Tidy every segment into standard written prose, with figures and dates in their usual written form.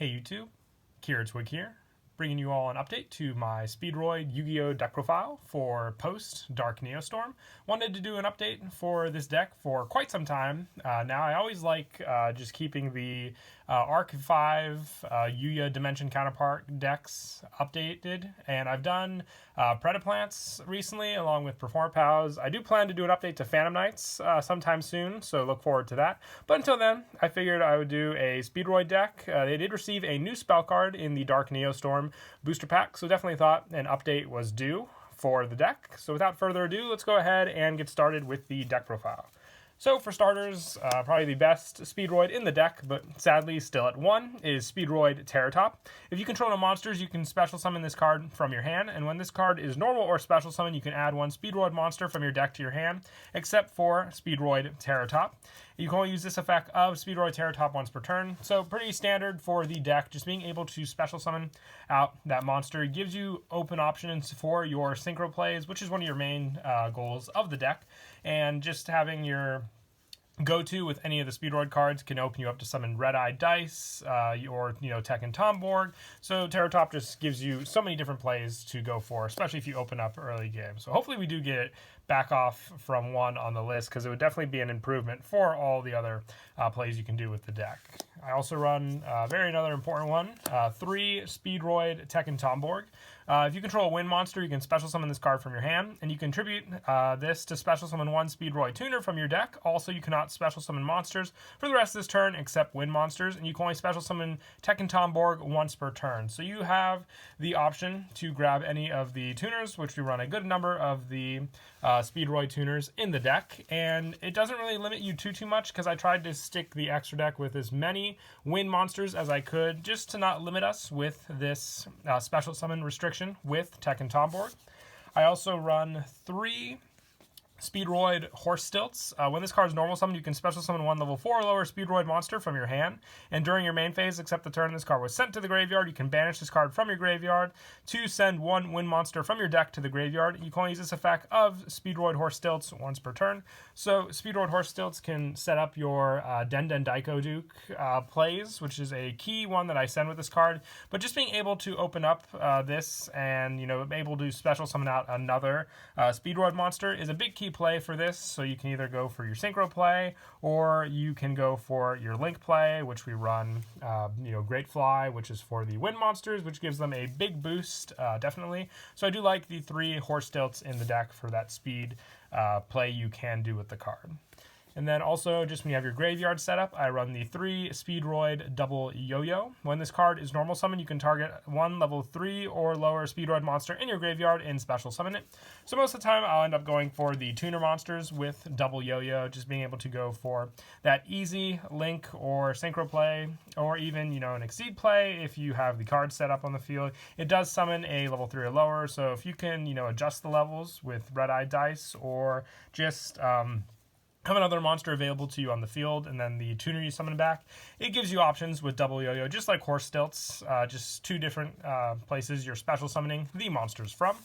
Hey YouTube, Twig here, bringing you all an update to my Speedroid Yugioh deck profile for post-Dark Neostorm. Wanted to do an update for this deck for quite some time. Now I always like just keeping the Arc 5 Yugioh Dimension Counterpart decks updated, and I've done Predaplants recently along with Perform Pals. I do plan to do an update to Phantom Knights sometime soon, so look forward to that. But until then, I figured I would do a Speedroid deck. They did receive a new spell card in the Dark Neostorm booster pack, so definitely thought an update was due for the deck. So without further ado, let's go ahead and get started with the deck profile. So for starters, probably the best Speedroid in the deck, but sadly still at 1, is Speedroid Terratop. If you control no monsters, you can special summon this card from your hand, and when this card is normal or special summon, you can add one Speedroid monster from your deck to your hand, except for Speedroid Terratop. You can only use this effect of Speedroid Terratop once per turn, so pretty standard for the deck. Just being able to special summon out that monster gives you open options for your synchro plays, which is one of your main goals of the deck, and just having your go-to with any of the Speedroid cards can open you up to summon Red-Eye Dice or Tekken Tomborg. So Terratop just gives you so many different plays to go for, especially if you open up early game. So hopefully we do get it back off from 1 on the list, because it would definitely be an improvement for all the other plays you can do with the deck. I also run another important one, 3 Speedroid Tekken Tomborg. If you control a wind monster, you can special summon this card from your hand, and you contribute this to special summon 1 Speedroid tuner from your deck. Also, you cannot special summon monsters for the rest of this turn except wind monsters, and you can only special summon Tekken Tomborg once per turn. So you have the option to grab any of the tuners, which we run a good number of the Speedroid tuners in the deck, and it doesn't really limit you too much, because I tried to stick the extra deck with as many wind monsters as I could, just to not limit us with this special summon restriction with Tekken Tomborg. I also run 3 Speedroid Horse Stilts. When this card is normal summon, you can special summon 1 level 4 or lower Speedroid monster from your hand. And during your main phase, except the turn this card was sent to the graveyard, you can banish this card from your graveyard to send 1 wind monster from your deck to the graveyard. You can only use this effect of Speedroid Horse Stilts once per turn. So Speedroid Horse Stilts can set up your Den Daiko Duke plays, which is a key one that I send with this card. But just being able to open up this and able to special summon out another Speedroid monster is a big key play for this. So you can either go for your synchro play, or you can go for your link play, which we run Great Fly, which is for the wind monsters, which gives them a big boost, definitely. So I do like the 3 Horse Stilts in the deck for that speed play you can do with the card. And then also, just when you have your graveyard set up, I run the 3 Speedroid Double Yo-Yo. When this card is normal summon, you can target 1 level 3 or lower Speedroid monster in your graveyard and special summon it. So most of the time, I'll end up going for the tuner monsters with Double Yo-Yo, just being able to go for that easy link or synchro play, or even, an exceed play if you have the card set up on the field. It does summon a level 3 or lower, so if you can, adjust the levels with Red-Eye Dice, or just have another monster available to you on the field, and then the tuner you summon back, it gives you options with Double Yo-Yo, just like Horse Stilts, just 2 different places you're special summoning the monsters from.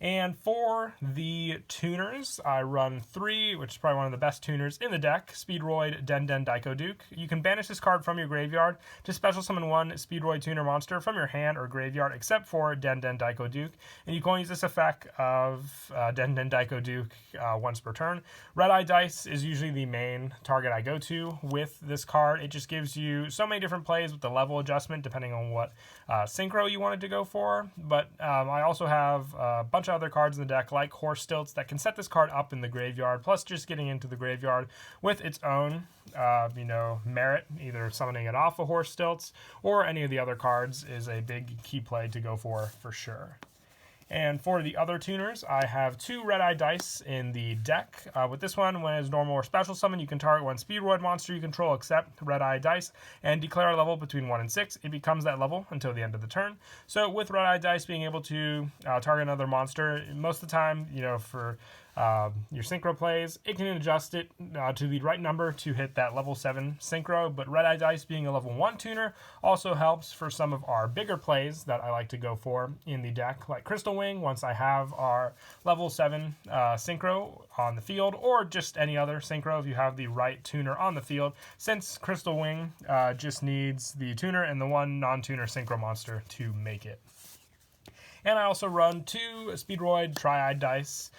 And for the tuners, I run 3, which is probably one of the best tuners in the deck, Speedroid Den Daiko Duke. You can banish this card from your graveyard to special summon 1 Speedroid tuner monster from your hand or graveyard, except for Den Daiko Duke. And you can only use this effect of Den Daiko Duke once per turn. Red-Eye Dice is usually the main target I go to with this card. It just gives you so many different plays with the level adjustment, depending on what synchro you wanted to go for. But I also have a bunch of other cards in the deck, like Horse Stilts, that can set this card up in the graveyard, plus just getting into the graveyard with its own merit, either summoning it off of Horse Stilts or any of the other cards, is a big key play to go for sure. And for the other tuners, I have 2 Red-Eye Dice in the deck. With this one, when it's normal or special summon, you can target 1 Speedroid monster you control except Red-Eye Dice, and declare a level between 1 and 6. It becomes that level until the end of the turn. So with Red-Eye Dice being able to target another monster, most of the time, for your synchro plays. It can adjust it to the right number to hit that level 7 synchro, but Red Eye Dice being a level 1 tuner also helps for some of our bigger plays that I like to go for in the deck, like Crystal Wing once I have our level 7 synchro on the field, or just any other synchro if you have the right tuner on the field, since Crystal Wing just needs the tuner and the one non-tuner synchro monster to make it. And I also run 2 Speedroid Triad Dice.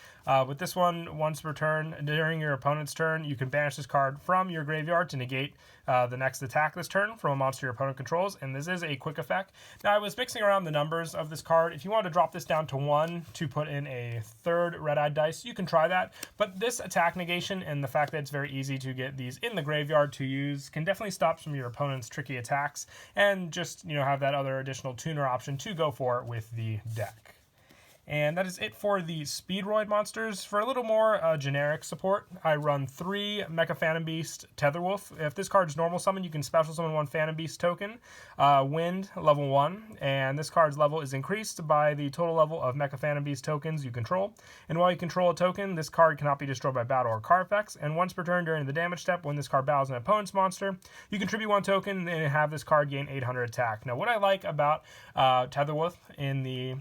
With this one, once per turn, during your opponent's turn, you can banish this card from your graveyard to negate the next attack this turn from a monster your opponent controls, and this is a quick effect. Now, I was mixing around the numbers of this card. If you want to drop this down to 1 to put in a 3rd Red-Eyed Dice, you can try that, but this attack negation and the fact that it's very easy to get these in the graveyard to use can definitely stop some of your opponent's tricky attacks, and just, have that other additional tuner option to go for with the deck. And that is it for the Speedroid monsters. For a little more generic support, I run 3 Mecha Phantom Beast Tetherwolf. If this card's normal summon, you can special summon 1 Phantom Beast token, Wind, level 1, and this card's level is increased by the total level of Mecha Phantom Beast tokens you control. And while you control a token, this card cannot be destroyed by battle or card effects, and once per turn during the damage step, when this card battles an opponent's monster, you contribute 1 token and have this card gain 800 attack. Now, what I like about Tetherwolf in the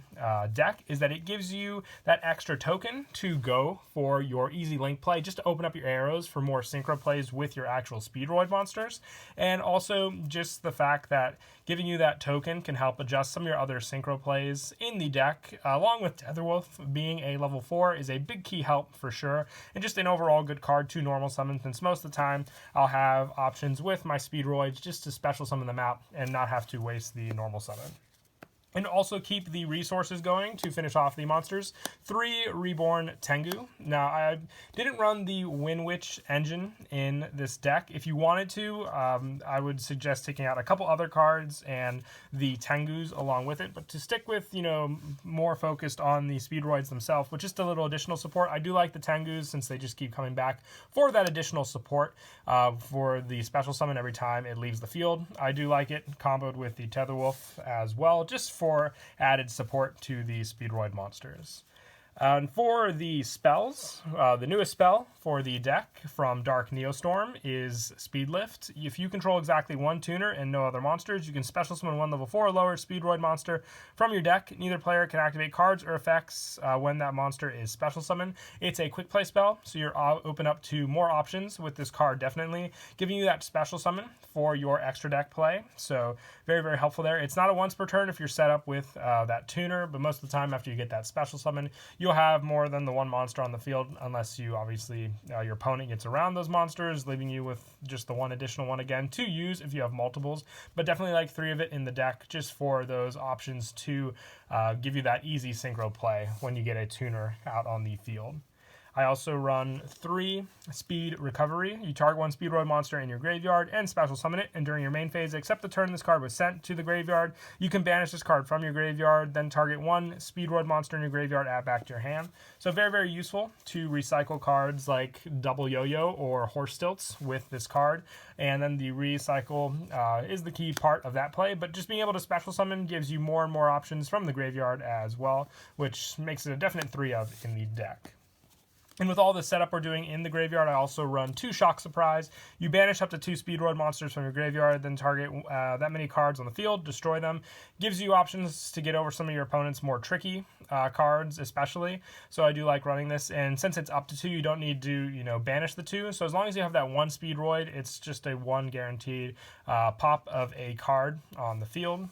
deck is that it gives you that extra token to go for your easy link play, just to open up your arrows for more synchro plays with your actual Speedroid monsters. And also just the fact that giving you that token can help adjust some of your other synchro plays in the deck, along with Tetherwolf being a level 4 is a big key help for sure, and just an overall good card to normal summon, since most of the time I'll have options with my Speedroids just to special summon them out and not have to waste the normal summon. And also keep the resources going to finish off the monsters. 3 Reborn Tengu. Now, I didn't run the Winwitch engine in this deck. If you wanted to, I would suggest taking out a couple other cards and the Tengus along with it. But to stick with, more focused on the Speedroids themselves, with just a little additional support, I do like the Tengus since they just keep coming back for that additional support for the special summon every time it leaves the field. I do like it comboed with the Tetherwolf as well, just for added support to the Speedroid monsters. And for the spells, the newest spell for the deck from Dark Neostorm is Speedlift. If you control exactly 1 tuner and no other monsters, you can special summon 1 level 4 or lower Speedroid monster from your deck. Neither player can activate cards or effects when that monster is special summoned. It's a quick play spell, so you're open up to more options with this card, definitely giving you that special summon for your extra deck play. So very, very helpful there. It's not a once per turn if you're set up with that tuner, but most of the time after you get that special summon, you'll have more than the 1 monster on the field, unless you obviously your opponent gets around those monsters, leaving you with just the 1 additional one again to use if you have multiples. But definitely like 3 of it in the deck just for those options to give you that easy synchro play when you get a tuner out on the field. I also run 3 Speed Recovery. You target 1 Speedroid monster in your graveyard and special summon it, and during your main phase, except the turn this card was sent to the graveyard, you can banish this card from your graveyard, then target 1 Speedroid monster in your graveyard, add back to your hand. So very, very useful to recycle cards like Double Yo-Yo or Horse Stilts with this card, and then the recycle is the key part of that play, but just being able to special summon gives you more and more options from the graveyard as well, which makes it a definite 3 of in the deck. And with all the setup we're doing in the graveyard, I also run 2 Shock Surprise. You banish up to 2 Speedroid monsters from your graveyard, then target that many cards on the field, destroy them. Gives you options to get over some of your opponent's more tricky cards, especially. So I do like running this, and since it's up to 2, you don't need to, banish the 2. So as long as you have that 1 Speedroid, it's just a 1 guaranteed pop of a card on the field.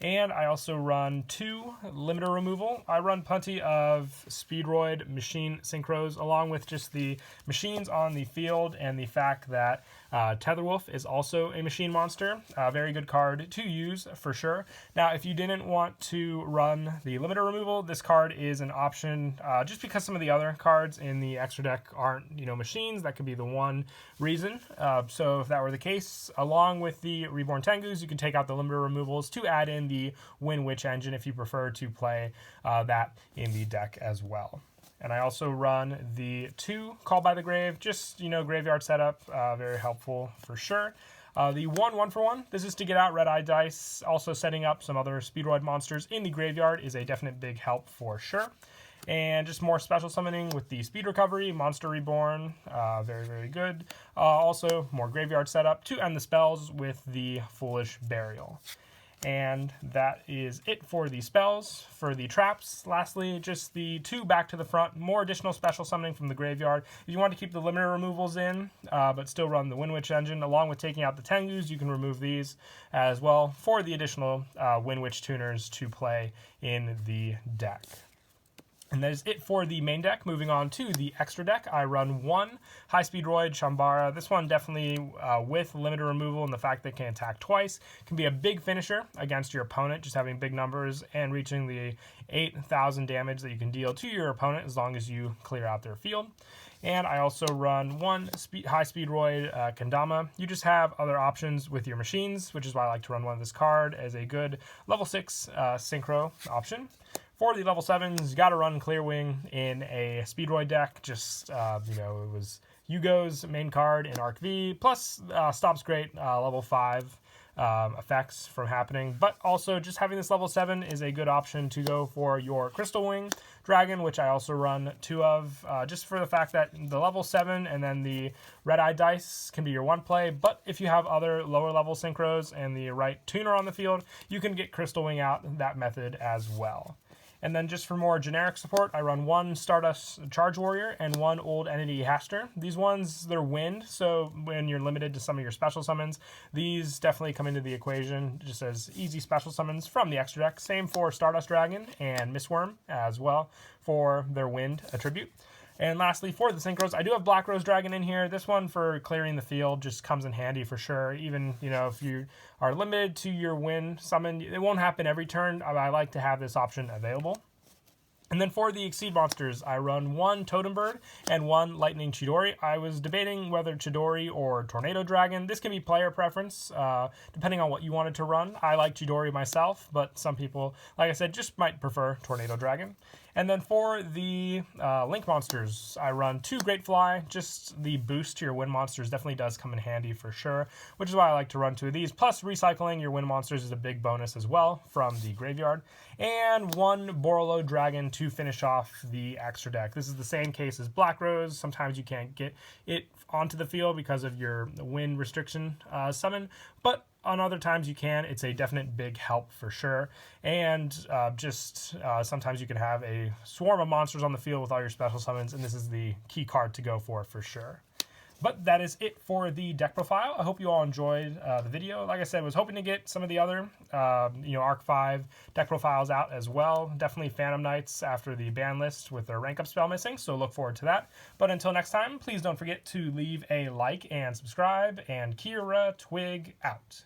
And I also run 2 limiter removal. I run plenty of Speedroid machine synchros, along with just the machines on the field and the fact that Tetherwolf is also a machine monster. A very good card to use for sure. Now, if you didn't want to run the limiter removal, this card is an option just because some of the other cards in the extra deck aren't, machines. That could be the one reason. So if that were the case, along with the Reborn Tengus, you can take out the limiter removals to add in the Winwitch engine if you prefer to play that in the deck as well. And I also run the 2 Call by the Grave, just, graveyard setup, very helpful for sure. The 1 for 1, this is to get out Red Eye Dice. Also setting up some other Speedroid monsters in the graveyard is a definite big help for sure. And just more special summoning with the Speed Recovery, Monster Reborn, very, very good. Also, more graveyard setup to end the spells with the Foolish Burial. And that is it for the spells. For the traps, lastly, just the 2 back to the front, more additional special summoning from the graveyard. If you want to keep the limiter removals in, but still run the Wind Witch engine, along with taking out the Tengus, you can remove these as well for the additional Wind Witch tuners to play in the deck. And that is it for the main deck. Moving on to the extra deck, I run 1 High Speedroid Chambara. This one definitely with limiter removal and the fact that it can attack twice can be a big finisher against your opponent, just having big numbers and reaching the 8,000 damage that you can deal to your opponent as long as you clear out their field. And I also run 1 High Speedroid Kendama. You just have other options with your machines, which is why I like to run 1 of this card as a good level 6 synchro option. For the level 7s, you got to run Clearwing in a Speedroid deck. Just, it was Yugioh's main card in Arc V, plus stops great level 5 effects from happening. But also, just having this level 7 is a good option to go for your Crystal Wing Dragon, which I also run 2 of, just for the fact that the level 7 and then the Red Eye Dice can be your 1 play. But if you have other lower level synchros and the right tuner on the field, you can get Crystal Wing out that method as well. And then just for more generic support, I run 1 Stardust Charge Warrior and 1 Old Entity Haster. These ones, they're wind, so when you're limited to some of your special summons, these definitely come into the equation just as easy special summons from the extra deck. Same for Stardust Dragon and Mistworm as well for their wind attribute. And lastly, for the synchros, I do have Black Rose Dragon in here. This one for clearing the field just comes in handy for sure. Even, if you are limited to your wind summon, it won't happen every turn. I like to have this option available. And then for the Exceed monsters, I run 1 Totem Bird and 1 Lightning Chidori. I was debating whether Chidori or Tornado Dragon. This can be player preference, depending on what you wanted to run. I like Chidori myself, but some people, like I said, just might prefer Tornado Dragon. And then for the Link monsters, I run 2 Great Fly. Just the boost to your wind monsters definitely does come in handy for sure, which is why I like to run 2 of these. Plus, recycling your wind monsters is a big bonus as well from the graveyard. And 1 Borolo Dragon to finish off the extra deck. This is the same case as Black Rose. Sometimes you can't get it onto the field because of your wind restriction summon, but on other times you can. It's a definite big help for sure. And sometimes you can have a swarm of monsters on the field with all your special summons, and this is the key card to go for sure. But that is it for the deck profile. I hope you all enjoyed the video. Like I said, I was hoping to get some of the other, Arc 5 deck profiles out as well. Definitely Phantom Knights after the ban list with their rank up spell missing, so look forward to that. But until next time, please don't forget to leave a like and subscribe, and Kira Twig out.